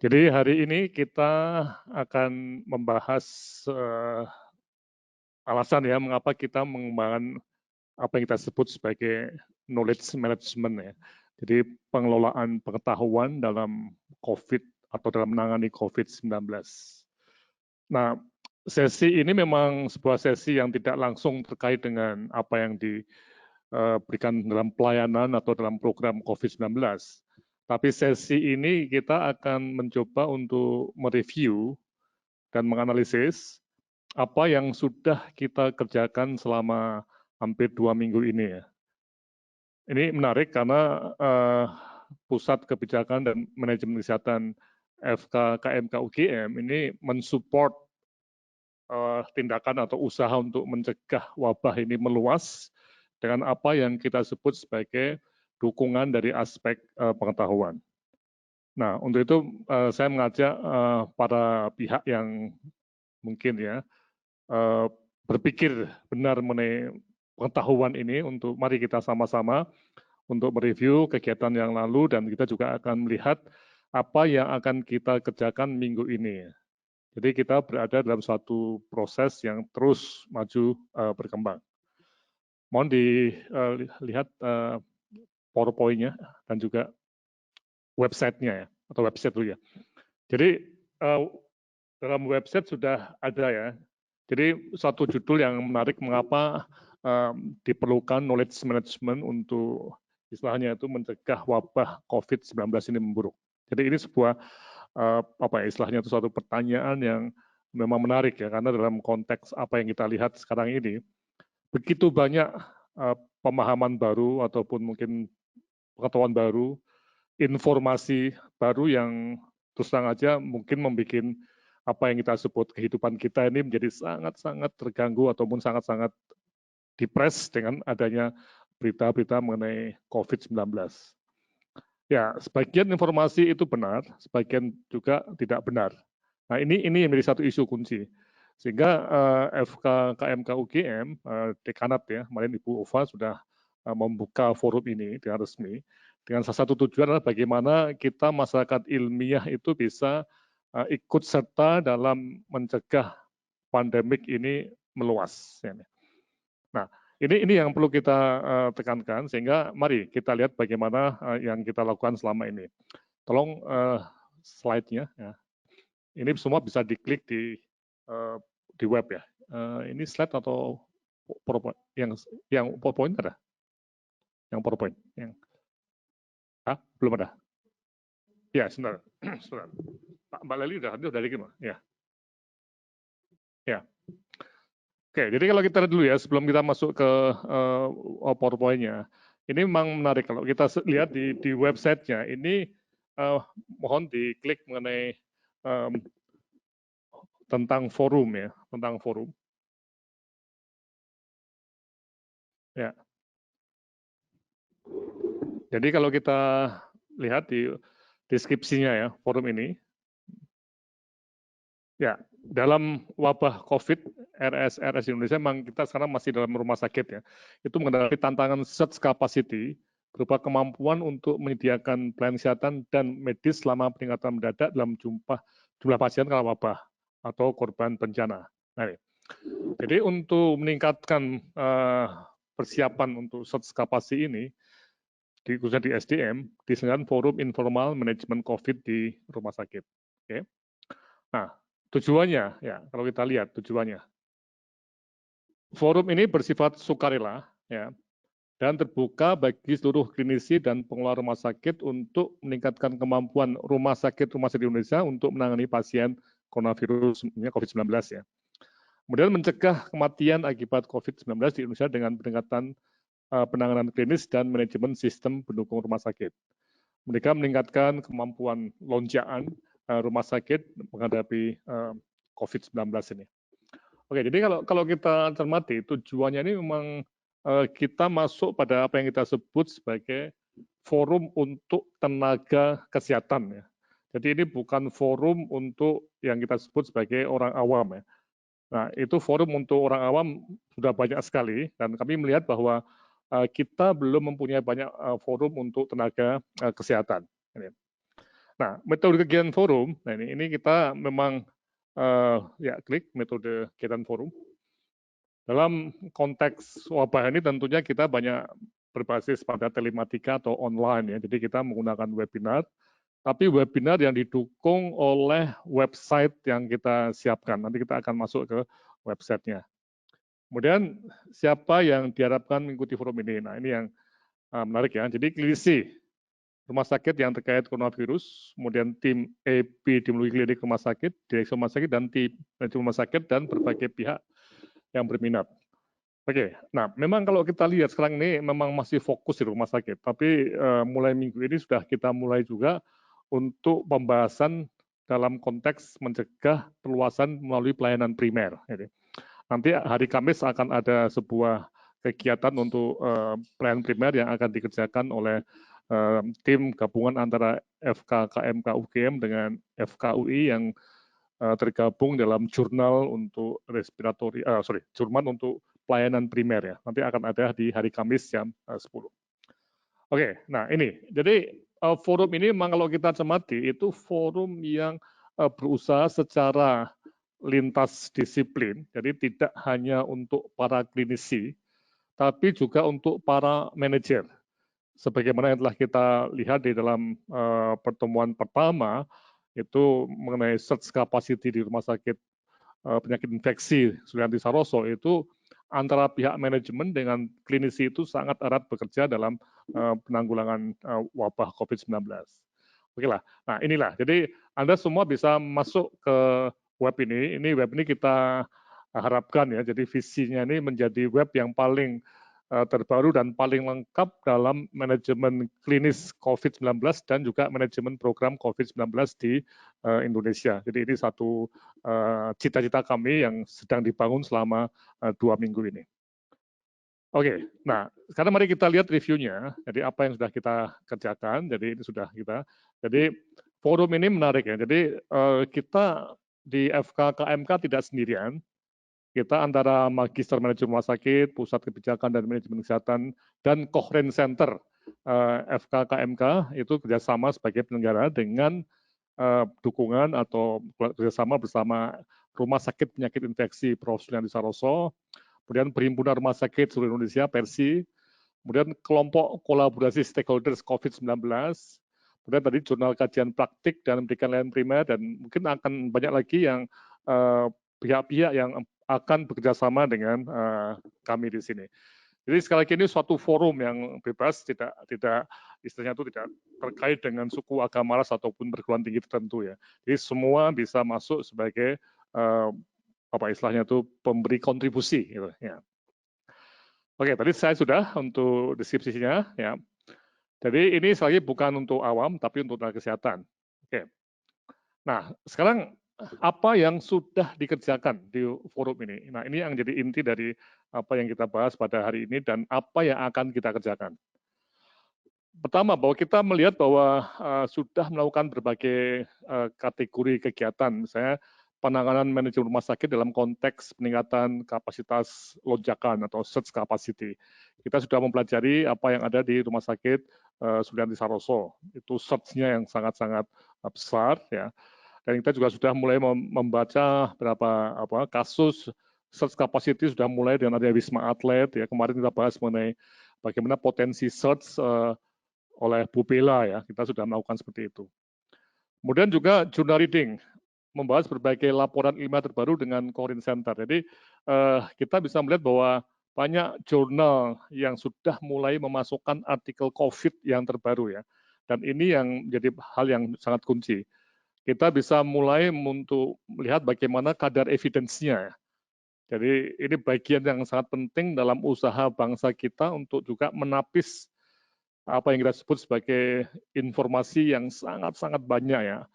Jadi hari ini kita akan membahas alasan ya mengapa kita mengembangkan apa yang kita sebut sebagai knowledge management ya. Jadi pengelolaan pengetahuan dalam COVID atau dalam menangani COVID-19. Nah, sesi ini memang sebuah sesi yang tidak langsung terkait dengan apa yang diberikan dalam pelayanan atau dalam program COVID-19. Tapi sesi ini kita akan mencoba untuk mereview dan menganalisis apa yang sudah kita kerjakan selama hampir 2 minggu ini ya. Ini menarik karena Pusat Kebijakan dan Manajemen Kesehatan FK KMK UGM ini mensupport tindakan atau usaha untuk mencegah wabah ini meluas dengan apa yang kita sebut sebagai dukungan dari aspek pengetahuan. Nah, untuk itu saya mengajak para pihak yang mungkin ya berpikir benar mengenai pengetahuan ini untuk mari kita sama-sama untuk mereview kegiatan yang lalu dan kita juga akan melihat apa yang akan kita kerjakan minggu ini. Jadi kita berada dalam suatu proses yang terus maju berkembang. Mohon dilihat PowerPoint-nya dan juga website-nya ya, atau website dulu ya. Jadi dalam website sudah ada ya. Jadi suatu judul yang menarik mengapa diperlukan knowledge management untuk istilahnya itu mencegah wabah COVID-19 ini memburuk. Jadi ini sebuah apa ya istilahnya itu suatu pertanyaan yang memang menarik ya karena dalam konteks apa yang kita lihat sekarang ini begitu banyak pemahaman baru ataupun mungkin pengetahuan baru, informasi baru yang terus terang aja mungkin membuat apa yang kita sebut kehidupan kita ini menjadi sangat-sangat terganggu ataupun sangat-sangat depres dengan adanya berita-berita mengenai COVID-19. Ya, sebagian informasi itu benar, sebagian juga tidak benar. Nah, ini yang menjadi satu isu kunci. Sehingga FK KMK UGM, dekanat ya, kemarin Ibu Ova sudah membuka forum ini dengan resmi. Dengan salah satu tujuan adalah bagaimana kita masyarakat ilmiah itu bisa ikut serta dalam mencegah pandemik ini meluas. Nah, ini yang perlu kita tekankan sehingga mari kita lihat bagaimana yang kita lakukan selama ini. Tolong slide-nya. Ya. Ini semua bisa diklik di web ya. Ini slide atau PowerPoint? Yang PowerPoint ada? Yang PowerPoint? Belum ada? Ya, sebentar. Sebentar. Mbak Leli udah diklik Mbak? Ya. Ya. Oke, jadi kalau kita lihat dulu ya, sebelum kita masuk ke PowerPoint-nya, ini memang menarik kalau kita lihat di website-nya, ini mohon diklik mengenai tentang forum ya, tentang forum. Ya. Jadi kalau kita lihat di deskripsinya ya, forum ini, ya, dalam wabah COVID, RS Indonesia memang kita sekarang masih dalam rumah sakit ya. Itu menghadapi tantangan surge capacity berupa kemampuan untuk menyediakan pelayanan kesehatan dan medis selama peningkatan mendadak dalam jumlah pasien karena wabah atau korban bencana. Nah, jadi untuk meningkatkan persiapan untuk surge capacity ini, khususnya di SDM, diselenggarakan forum informal manajemen COVID di rumah sakit. Oke. Nah, tujuannya, ya kalau kita lihat tujuannya, forum ini bersifat sukarela, ya, dan terbuka bagi seluruh klinisi dan pengelola rumah sakit untuk meningkatkan kemampuan rumah sakit di Indonesia untuk menangani pasien coronavirus COVID-19 ya. Kemudian mencegah kematian akibat COVID-19 di Indonesia dengan peningkatan penanganan klinis dan manajemen sistem pendukung rumah sakit. Mereka meningkatkan kemampuan lonjakan rumah sakit menghadapi COVID-19 ini. Oke, jadi kalau kita cermati, tujuannya ini memang kita masuk pada apa yang kita sebut sebagai forum untuk tenaga kesehatan. Ya. Jadi ini bukan forum untuk yang kita sebut sebagai orang awam. Ya. Nah, itu forum untuk orang awam sudah banyak sekali, dan kami melihat bahwa kita belum mempunyai banyak forum untuk tenaga kesehatan. Nah, metode kegiatan forum, nah ini kita memang ya klik metode kegiatan forum. Dalam konteks wabah ini tentunya kita banyak berbasis pada telematika atau online ya. Jadi kita menggunakan webinar, tapi webinar yang didukung oleh website yang kita siapkan. Nanti kita akan masuk ke websitenya. Kemudian siapa yang diharapkan mengikuti forum ini? Nah ini yang menarik ya. Jadi klinisi rumah sakit yang terkait coronavirus, kemudian tim epidemiologi klinik rumah sakit, direksi rumah sakit, dan tim manajemen rumah sakit, dan berbagai pihak yang berminat. Oke, nah memang kalau kita lihat sekarang ini memang masih fokus di rumah sakit, tapi mulai minggu ini sudah kita mulai juga untuk pembahasan dalam konteks mencegah perluasan melalui pelayanan primer. Nanti hari Kamis akan ada sebuah kegiatan untuk pelayanan primer yang akan dikerjakan oleh tim gabungan antara FK KMK UGM dengan FKUI yang tergabung dalam jurnal untuk jurnal untuk pelayanan primer ya. Nanti akan ada di hari Kamis jam 10. Oke, nah ini. Jadi forum ini memang kalau kita cermati itu forum yang berusaha secara lintas disiplin. Jadi tidak hanya untuk para klinisi, tapi juga untuk para manajer. Sebagaimana yang telah kita lihat di dalam pertemuan pertama, itu mengenai search capacity di rumah sakit penyakit infeksi Sulianti Saroso itu antara pihak manajemen dengan klinisi itu sangat erat bekerja dalam penanggulangan wabah COVID-19. Oke lah, nah inilah, jadi Anda semua bisa masuk ke web ini. Ini web ini kita harapkan ya, jadi visinya ini menjadi web yang paling terbaru dan paling lengkap dalam manajemen klinis COVID-19 dan juga manajemen program COVID-19 di Indonesia. Jadi ini satu cita-cita kami yang sedang dibangun selama 2 minggu ini. Oke, nah sekarang mari kita lihat reviewnya. Jadi apa yang sudah kita kerjakan. Jadi ini sudah kita. Jadi forum ini menarik ya. Jadi kita di FK KMK tidak sendirian. Kita antara Magister Manajemen Rumah Sakit, Pusat Kebijakan dan Manajemen Kesehatan, dan Cochrane Center FK KMK itu kerjasama sebagai penyelenggara dengan dukungan atau kerjasama bersama Rumah Sakit Penyakit Infeksi Prof. Sulianti Saroso, kemudian Perhimpunan Rumah Sakit seluruh Indonesia, Persi, kemudian kelompok kolaborasi stakeholders COVID-19, kemudian tadi jurnal kajian praktik dan pendidikan layanan primer, dan mungkin akan banyak lagi yang pihak-pihak yang akan bekerjasama dengan kami di sini. Jadi sekali lagi ini suatu forum yang bebas, tidak istilahnya itu tidak terkait dengan suku, agama, ras ataupun perguruan tinggi tertentu ya. Jadi semua bisa masuk sebagai apa istilahnya itu pemberi kontribusi gitu ya. Oke, tadi saya sudah untuk deskripsinya ya. Jadi ini sekali lagi bukan untuk awam tapi untuk tenaga kesehatan. Oke. Nah, sekarang apa yang sudah dikerjakan di forum ini? Nah, ini yang jadi inti dari apa yang kita bahas pada hari ini dan apa yang akan kita kerjakan. Pertama, bahwa kita melihat bahwa sudah melakukan berbagai kategori kegiatan, misalnya penanganan manajemen rumah sakit dalam konteks peningkatan kapasitas lonjakan atau surge capacity. Kita sudah mempelajari apa yang ada di rumah sakit Sulianti Saroso. Itu surge-nya yang sangat-sangat besar ya. Dan kita juga sudah mulai membaca beberapa kasus surge capacity sudah mulai dengan adanya Wisma Atlet ya. Kemarin kita bahas mengenai bagaimana potensi surge oleh Bu Bella ya. Kita sudah melakukan seperti itu. Kemudian juga journal reading, membahas berbagai laporan ilmiah terbaru dengan Cochrane Center. Jadi kita bisa melihat bahwa banyak jurnal yang sudah mulai memasukkan artikel COVID yang terbaru ya. Dan ini yang menjadi hal yang sangat kunci. Kita bisa mulai untuk melihat bagaimana kadar evidence-nya. Jadi ini bagian yang sangat penting dalam usaha bangsa kita untuk juga menapis apa yang kita sebut sebagai informasi yang sangat-sangat banyak ya.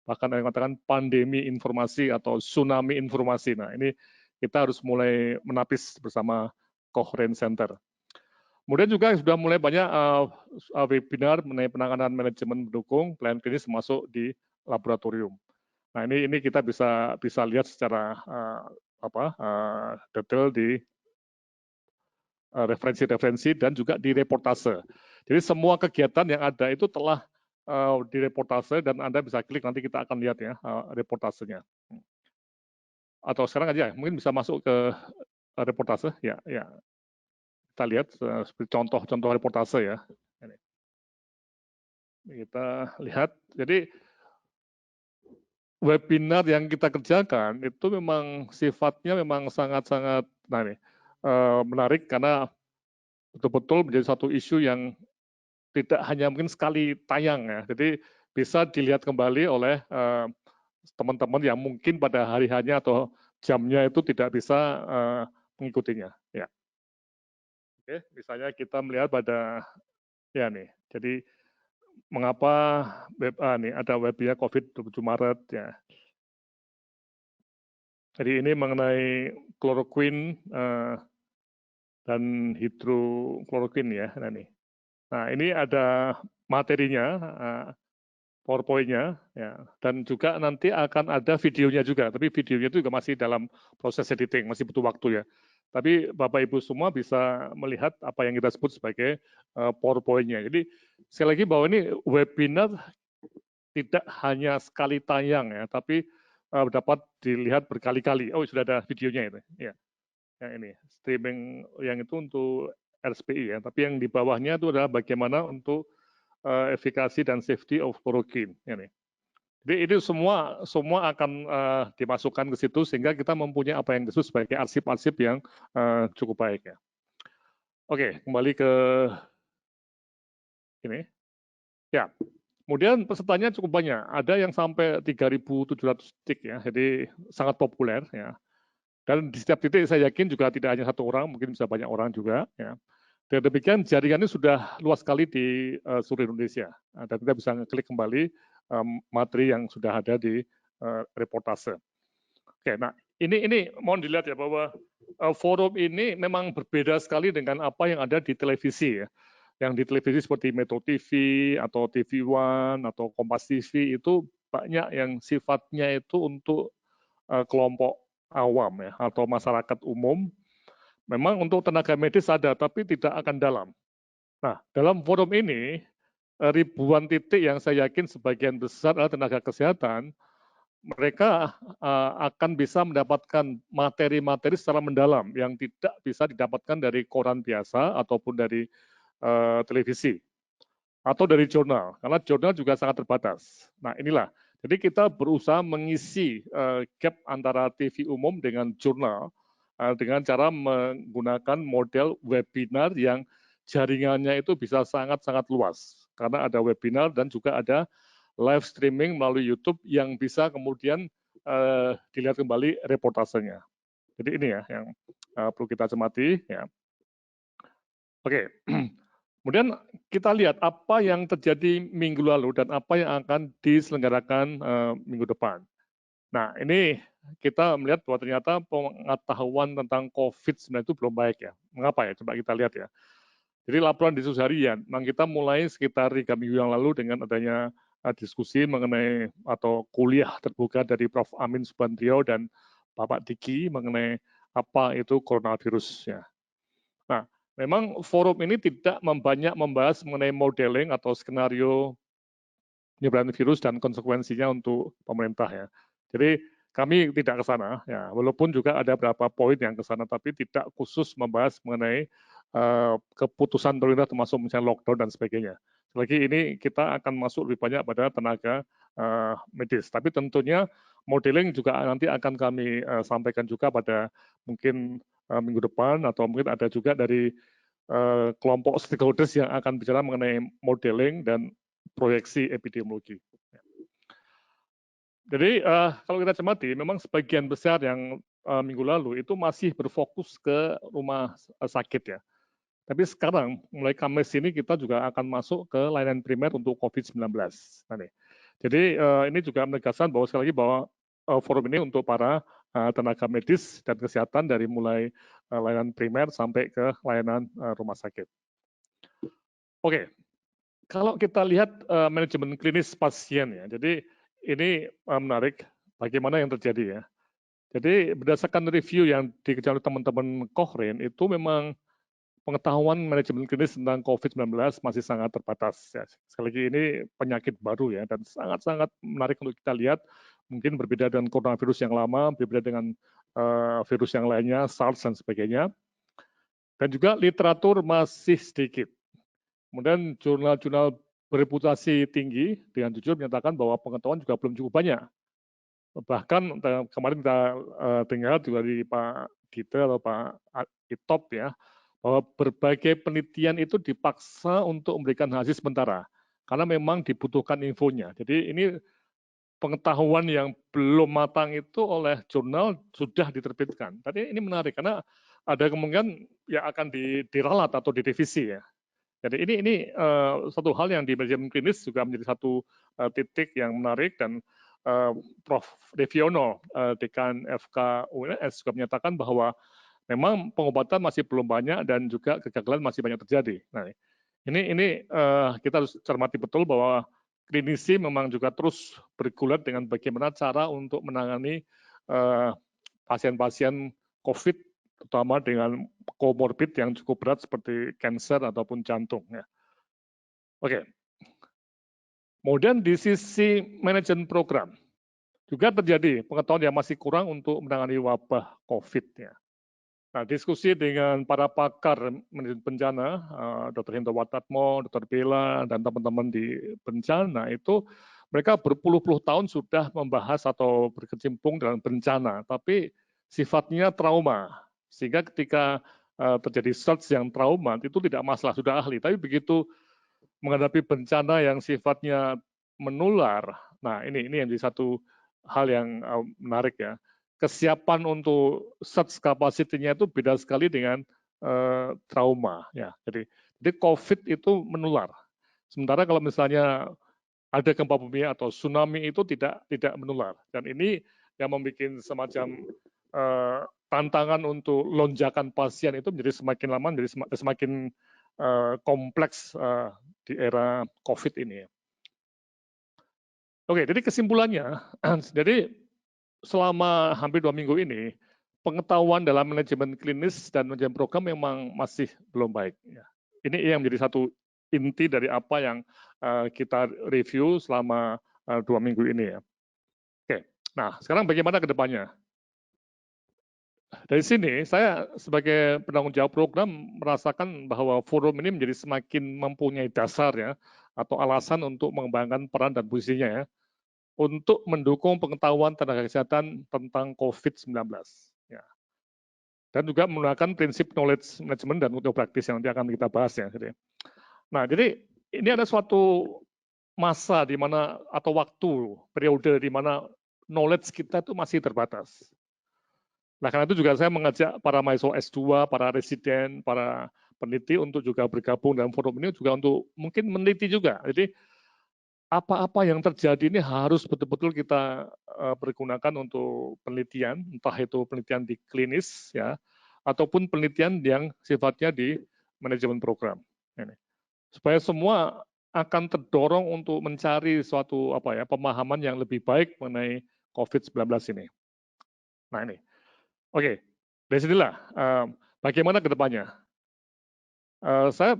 Bahkan yang katakan pandemi informasi atau tsunami informasi. Nah ini kita harus mulai menapis bersama Cochrane Center. Kemudian juga sudah mulai banyak webinar mengenai penanganan manajemen mendukung pelayanan klinis masuk di laboratorium. Nah ini kita bisa lihat secara detail di referensi-referensi dan juga di reportase. Jadi semua kegiatan yang ada itu telah di reportase dan Anda bisa klik, nanti kita akan lihat ya reportasenya. Atau sekarang aja, mungkin bisa masuk ke reportase, ya. Kita lihat seperti contoh-contoh reportase ya. Ini. Kita lihat, jadi webinar yang kita kerjakan itu memang sifatnya memang sangat-sangat menarik karena betul-betul menjadi satu isu yang tidak hanya mungkin sekali tayang ya. Jadi bisa dilihat kembali oleh teman-teman yang mungkin pada hari-harinya atau jamnya itu tidak bisa mengikutinya. Ya. Oke, misalnya kita melihat pada ya nih. Jadi mengapa ada webinar COVID-27 Maret ya. Jadi ini mengenai kloroquine dan hidrokloroquine ya. Nah ini ada materinya, PowerPoint-nya, ya. Dan juga nanti akan ada videonya juga. Tapi videonya itu juga masih dalam proses editing, masih butuh waktu ya. Tapi Bapak Ibu semua bisa melihat apa yang kita sebut sebagai PowerPoint-nya. Jadi sekali lagi bahwa ini webinar tidak hanya sekali tayang ya, tapi dapat dilihat berkali-kali. Oh sudah ada videonya itu, ya. Yang ini streaming yang itu untuk RSPI ya. Tapi yang di bawahnya itu adalah bagaimana untuk efikasi dan safety of chloroquine. Ini. Jadi itu semua akan dimasukkan ke situ sehingga kita mempunyai apa yang disebut sebagai arsip-arsip yang cukup baik ya. Oke, kembali ke ini. Ya, kemudian pesertanya cukup banyak. Ada yang sampai 3.700 titik ya, jadi sangat populer ya. Dan di setiap titik saya yakin juga tidak hanya satu orang, mungkin bisa banyak orang juga ya. Dan demikian jaringannya sudah luas sekali di seluruh Indonesia. Dan kita bisa klik kembali materi yang sudah ada di reportase. Oke, nah ini mohon dilihat ya bahwa forum ini memang berbeda sekali dengan apa yang ada di televisi ya. Yang di televisi seperti Metro TV atau TV One atau Kompas TV itu banyak yang sifatnya itu untuk kelompok awam ya atau masyarakat umum. Memang untuk tenaga medis ada, tapi tidak akan dalam. Nah, dalam forum ini ribuan titik yang saya yakin sebagian besar adalah tenaga kesehatan, mereka akan bisa mendapatkan materi-materi secara mendalam yang tidak bisa didapatkan dari koran biasa ataupun dari televisi atau dari jurnal, karena jurnal juga sangat terbatas. Nah inilah, jadi kita berusaha mengisi gap antara TV umum dengan jurnal dengan cara menggunakan model webinar yang jaringannya itu bisa sangat-sangat luas, karena ada webinar dan juga ada live streaming melalui YouTube yang bisa kemudian dilihat kembali reportasenya. Jadi ini ya yang perlu kita cermati ya. Oke. Kemudian kita lihat apa yang terjadi minggu lalu dan apa yang akan diselenggarakan minggu depan. Nah, ini kita melihat bahwa ternyata pengetahuan tentang COVID-19 itu belum baik ya. Mengapa ya? Coba kita lihat ya. Jadi laporan diskusi harian, memang kita mulai sekitar 3 minggu yang lalu dengan adanya diskusi mengenai atau kuliah terbuka dari Prof. Amin Subandrio dan Bapak Diki mengenai apa itu coronavirus ya. Nah, memang forum ini tidak banyak membahas mengenai modeling atau skenario penyebaran virus dan konsekuensinya untuk pemerintah ya. Jadi kami tidak ke sana ya, walaupun juga ada beberapa poin yang ke sana, tapi tidak khusus membahas mengenai keputusan pemerintah termasuk misalnya lockdown dan sebagainya. Lagi ini kita akan masuk lebih banyak pada tenaga medis, tapi tentunya modeling juga nanti akan kami sampaikan juga pada mungkin minggu depan atau mungkin ada juga dari kelompok stakeholders yang akan bicara mengenai modeling dan proyeksi epidemiologi. Jadi kalau kita cermati, memang sebagian besar yang minggu lalu itu masih berfokus ke rumah sakit ya. Tapi sekarang mulai Kamis ini kita juga akan masuk ke layanan primer untuk COVID-19. Nah, jadi ini juga menegaskan bahwa sekali lagi bahwa forum ini untuk para tenaga medis dan kesehatan dari mulai layanan primer sampai ke layanan rumah sakit. Oke, kalau kita lihat manajemen klinis pasien ya, jadi ini menarik bagaimana yang terjadi ya. Jadi berdasarkan review yang dikerjakan oleh teman-teman Cochrane itu memang pengetahuan manajemen klinis tentang COVID-19 masih sangat terbatas. Ya. Sekali lagi ini penyakit baru ya, dan sangat-sangat menarik untuk kita lihat. Mungkin berbeda dengan coronavirus yang lama, berbeda dengan virus yang lainnya, SARS dan sebagainya. Dan juga literatur masih sedikit. Kemudian jurnal-jurnal bereputasi tinggi dengan jujur menyatakan bahwa pengetahuan juga belum cukup banyak. Bahkan kemarin kita dengar juga dari Pak Gita atau Pak Itop ya, bahwa berbagai penelitian itu dipaksa untuk memberikan hasil sementara, karena memang dibutuhkan infonya. Jadi ini pengetahuan yang belum matang itu oleh jurnal sudah diterbitkan. Tadi ini menarik, karena ada kemungkinan yang akan diralat atau direvisi ya. Jadi ini satu hal yang di manajemen klinis juga menjadi satu titik yang menarik, dan Prof. Deviono, Dekan FK UNS juga menyatakan bahwa memang pengobatan masih belum banyak dan juga kegagalan masih banyak terjadi. Nah, ini kita harus cermati betul bahwa klinisi memang juga terus bergulat dengan bagaimana cara untuk menangani pasien-pasien COVID, terutama dengan komorbid yang cukup berat seperti kanker ataupun jantung. Ya. Oke. Kemudian di sisi manajemen program, juga terjadi pengetahuan yang masih kurang untuk menangani wabah COVID. Ya. Nah, diskusi dengan para pakar manajemen bencana, Dr. Hinto Watatmo, Dr. Bella, dan teman-teman di bencana itu, mereka berpuluh-puluh tahun sudah membahas atau berkecimpung dalam bencana, tapi sifatnya trauma. Sehingga ketika terjadi search yang trauma, itu tidak masalah, sudah ahli. Tapi begitu menghadapi bencana yang sifatnya menular, nah ini yang jadi satu hal yang menarik ya. Kesiapan untuk search capacity-nya itu beda sekali dengan trauma ya. Jadi COVID itu menular. Sementara kalau misalnya ada gempa bumi atau tsunami itu tidak menular. Dan ini yang membuat semacam tantangan untuk lonjakan pasien itu menjadi semakin lama, menjadi semakin kompleks di era COVID ini. Oke, jadi kesimpulannya, jadi selama hampir 2 minggu ini, pengetahuan dalam manajemen klinis dan manajemen program memang masih belum baik. Ini yang menjadi satu inti dari apa yang kita review selama 2 minggu ini ya. Oke, nah sekarang bagaimana ke depannya? Dari sini saya sebagai penanggung jawab program merasakan bahwa forum ini menjadi semakin mempunyai dasar ya, atau alasan untuk mengembangkan peran dan posisinya ya, untuk mendukung pengetahuan tenaga kesehatan tentang COVID-19. Ya. Dan juga menggunakan prinsip knowledge management dan untuk praktis yang nanti akan kita bahas ya. Nah, jadi ini ada suatu masa di mana atau waktu, periode di mana knowledge kita itu masih terbatas. Nah, karena itu juga saya mengajak para mahasiswa S2, para residen, para peneliti untuk juga bergabung dalam forum ini juga untuk mungkin meneliti juga. Jadi apa-apa yang terjadi ini harus betul-betul kita pergunakan untuk penelitian, entah itu penelitian di klinis ya, ataupun penelitian yang sifatnya di manajemen program. Ini. Supaya semua akan terdorong untuk mencari suatu pemahaman yang lebih baik mengenai COVID-19 ini. Nah ini. Oke, dari sinilah bagaimana ke depannya. Saya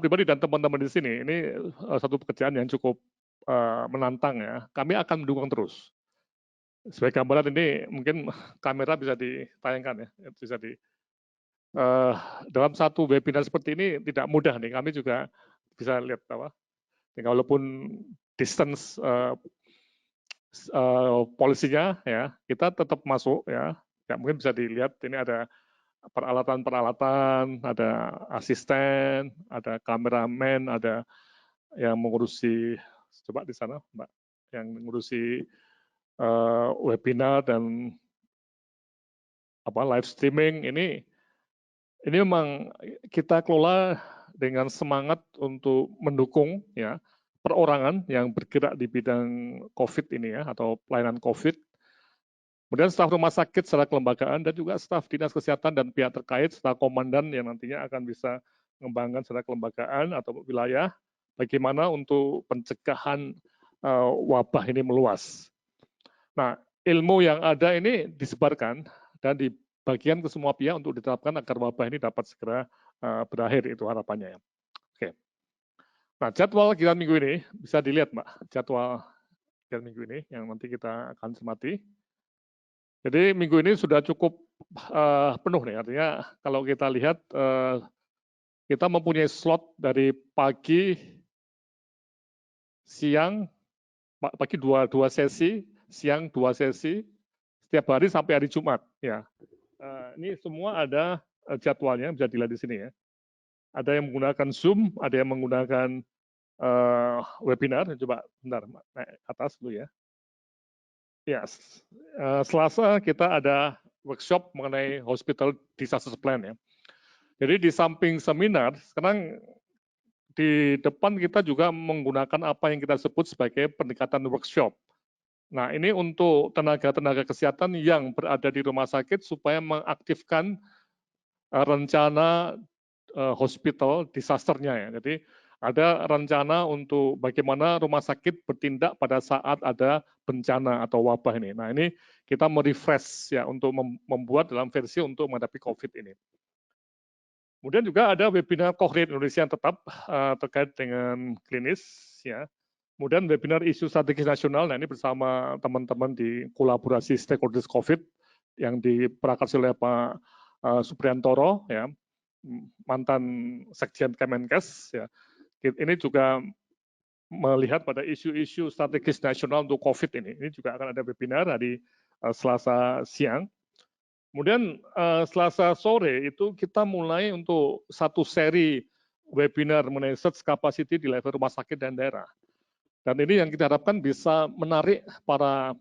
pribadi dan teman-teman di sini, ini satu pekerjaan yang cukup menantang ya. Kami akan mendukung terus. Sebagai gambaran ini mungkin kamera bisa ditayangkan ya, bisa dalam satu webinar seperti ini tidak mudah nih. Kami juga bisa lihat walaupun distance polisinya ya, kita tetap masuk ya. Ya mungkin bisa dilihat ini ada peralatan-peralatan, ada asisten, ada kameramen, ada yang mengurusi, coba di sana Mbak, yang mengurusi webinar dan live streaming ini memang kita kelola dengan semangat untuk mendukung ya perorangan yang bergerak di bidang COVID ini ya, atau pelayanan COVID. Kemudian staf rumah sakit secara kelembagaan dan juga staf dinas kesehatan dan pihak terkait serta komandan yang nantinya akan bisa mengembangkan secara kelembagaan atau wilayah bagaimana untuk pencegahan wabah ini meluas. Nah, ilmu yang ada ini disebarkan dan dibagikan ke semua pihak untuk diterapkan agar wabah ini dapat segera berakhir, itu harapannya ya. Oke. Nah, jadwal kegiatan minggu ini bisa dilihat, Mbak, jadwal kegiatan minggu ini yang nanti kita akan cermati. Jadi minggu ini sudah cukup penuh nih, artinya kalau kita lihat kita mempunyai slot dari pagi, siang, pagi dua sesi, siang 2 sesi, setiap hari sampai hari Jumat. Ya, ini semua ada jadwalnya, bisa dilihat di sini ya. Ada yang menggunakan Zoom, ada yang menggunakan webinar. Coba bentar, naik atas dulu ya. Ya, Selasa kita ada workshop mengenai hospital disaster plan ya. Jadi di samping seminar, sekarang di depan kita juga menggunakan apa yang kita sebut sebagai pendekatan workshop. Nah, ini untuk tenaga-tenaga kesehatan yang berada di rumah sakit supaya mengaktifkan rencana hospital disasternya ya. Jadi ada rencana untuk bagaimana rumah sakit bertindak pada saat ada bencana atau wabah ini. Nah, ini kita merefresh ya untuk membuat dalam versi untuk menghadapi COVID ini. Kemudian juga ada webinar Cochlear Indonesia yang tetap terkait dengan klinis ya. Kemudian webinar isu strategis nasional, nah ini bersama teman-teman di kolaborasi stakeholders COVID yang diprakarsa oleh Pak Supriantoro, ya, mantan Sekjen Kemenkes. Ya. Ini juga melihat pada isu-isu strategis nasional untuk COVID ini. Ini juga akan ada webinar hari Selasa siang. Kemudian Selasa sore itu kita mulai untuk satu seri webinar mengenai search capacity di level rumah sakit dan daerah. Dan ini yang kita harapkan bisa menarik para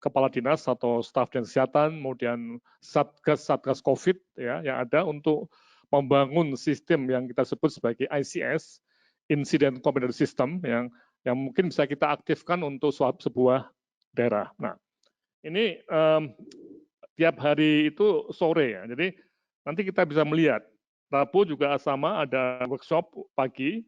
kepala dinas atau staf dan kesehatan, kemudian satgas COVID ya yang ada untuk membangun sistem yang kita sebut sebagai ICS, Incident Command System, yang mungkin bisa kita aktifkan untuk sebuah daerah. Nah, ini tiap hari itu sore ya, jadi nanti kita bisa melihat. Rabu juga sama, ada workshop pagi,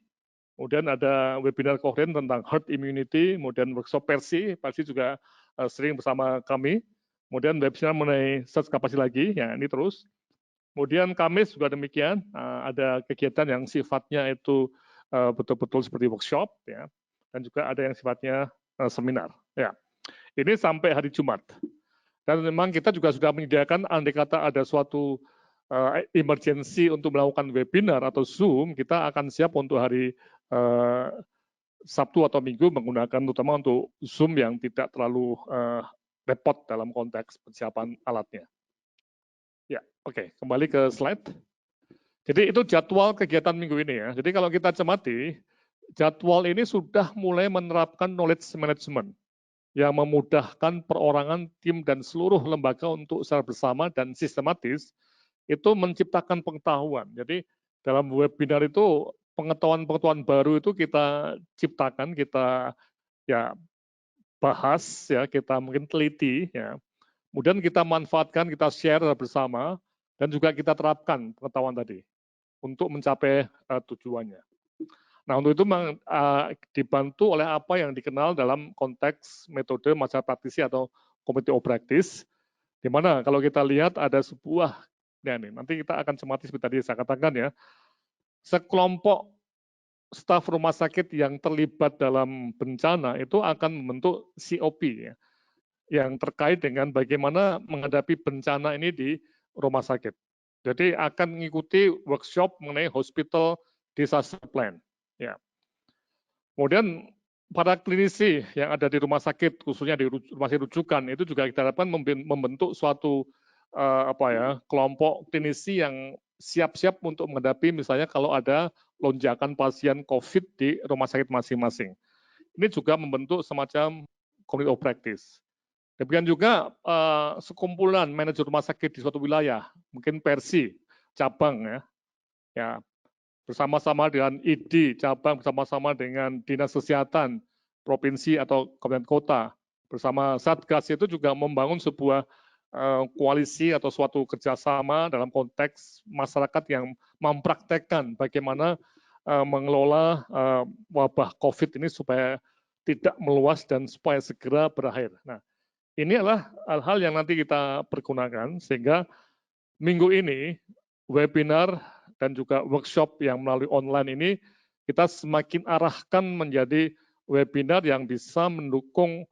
kemudian ada webinar Cochlear tentang herd immunity, kemudian workshop Persi juga sering bersama kami. Kemudian webinar mengenai search capacity lagi, ya ini terus. Kemudian Kamis juga demikian, ada kegiatan yang sifatnya itu betul-betul seperti workshop, ya, dan juga ada yang sifatnya seminar. Ya, ini sampai hari Jumat. Dan memang kita juga sudah menyediakan, andai kata ada suatu emergency untuk melakukan webinar atau Zoom, kita akan siap untuk hari Sabtu atau Minggu menggunakan terutama untuk Zoom yang tidak terlalu repot dalam konteks persiapan alatnya. Ya, oke, kembali ke slide. Jadi itu jadwal kegiatan minggu ini ya. Jadi kalau kita cermati, jadwal ini sudah mulai menerapkan knowledge management yang memudahkan perorangan tim dan seluruh lembaga untuk secara bersama dan sistematis itu menciptakan pengetahuan. Jadi dalam webinar itu pengetahuan-pengetahuan baru itu kita ciptakan, kita ya bahas, ya kita mungkin teliti, ya. Kemudian kita manfaatkan, kita share bersama, dan juga kita terapkan pengetahuan tadi untuk mencapai tujuannya. Nah, untuk itu dibantu oleh apa yang dikenal dalam konteks metode masyarakat praktisi atau community of practice, di mana kalau kita lihat ada sebuah, ya nih, nanti kita akan cermati seperti tadi saya katakan ya, sekelompok staf rumah sakit yang terlibat dalam bencana itu akan membentuk COP ya, yang terkait dengan bagaimana menghadapi bencana ini di rumah sakit. Jadi akan mengikuti workshop mengenai hospital disaster plan. Ya. Kemudian para klinisi yang ada di rumah sakit, khususnya di rumah sakit rujukan, itu juga kita harapkan membentuk suatu kelompok klinisi yang siap-siap untuk menghadapi misalnya kalau ada lonjakan pasien COVID di rumah sakit masing-masing. Ini juga membentuk semacam community of practice. Demikian juga sekumpulan manajer rumah sakit di suatu wilayah, mungkin Persi, cabang ya bersama-sama dengan ID, cabang bersama-sama dengan Dinas Kesehatan, Provinsi atau Kabupaten Kota, bersama Satgas itu juga membangun sebuah koalisi atau suatu kerjasama dalam konteks masyarakat yang mempraktekkan bagaimana mengelola wabah COVID ini supaya tidak meluas dan supaya segera berakhir. Nah, ini adalah hal-hal yang nanti kita pergunakan sehingga minggu ini webinar dan juga workshop yang melalui online ini kita semakin arahkan menjadi webinar yang bisa mendukung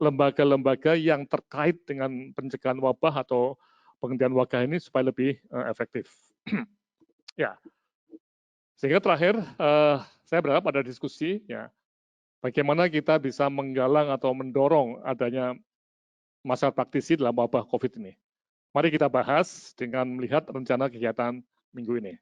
lembaga-lembaga yang terkait dengan pencegahan wabah atau pengendalian wabah ini supaya lebih efektif. Ya, sehingga terakhir saya berharap ada diskusi ya, bagaimana kita bisa menggalang atau mendorong adanya masyarakat praktisi dalam wabah COVID ini. Mari kita bahas dengan melihat rencana kegiatan minggu ini.